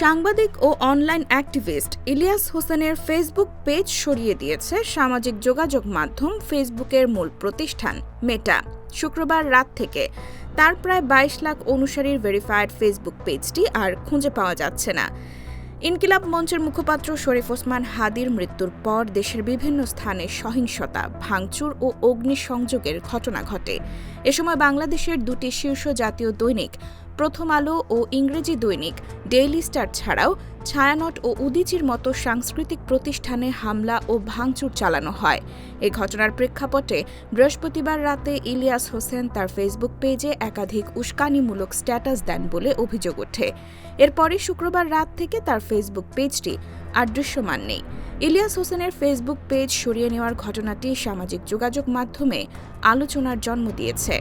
সাংবাদিক ও online activist Ilias হোসেনের Facebook page সরিয়ে দিয়েছে সামাজিক যোগাযোগ মাধ্যম ফেসবুকের মূল প্রতিষ্ঠান মেটা। শুক্রবার রাত থেকে তার প্রায় ২২ লাখ অনুসারীর ভেরিফাইড ফেসবুক পেজটি আর খুঁজে পাওয়া যাচ্ছে না। ইনকিলাব মঞ্চের মুখপাত্র শরীফ ওসমান হাদির মৃত্যুর পর দেশের বিভিন্ন স্থানে সহিংসতা, ভাঙচুর ও অগ্নিসংযোগের ঘটনা ঘটে। এ সময় বাংলাদেশের দুটি শীর্ষ জাতীয় দৈনিক প্রথম আলো ও ইংরেজি দৈনিক ডেইলি স্টার ছাড়াও ছায়ানট ও উদীচীর মতো সাংস্কৃতিক প্রতিষ্ঠানে হামলা ও ভাঙচুর চালানো হয়। এ ঘটনার প্রেক্ষাপটে বৃহস্পতিবার রাতে ইলিয়াস হোসেন তার ফেসবুক পেজে একাধিক উস্কানিমূলক স্ট্যাটাস দেন বলে অভিযোগ ওঠে। এরপরই শুক্রবার রাত থেকে তার ফেসবুক পেজটি আর দৃশ্যমান নেই। ইলিয়াস হোসেনের ফেসবুক পেজ সরিয়ে নেওয়ার ঘটনাটি সামাজিক যোগাযোগ মাধ্যমে আলোচনার জন্ম দিয়েছে।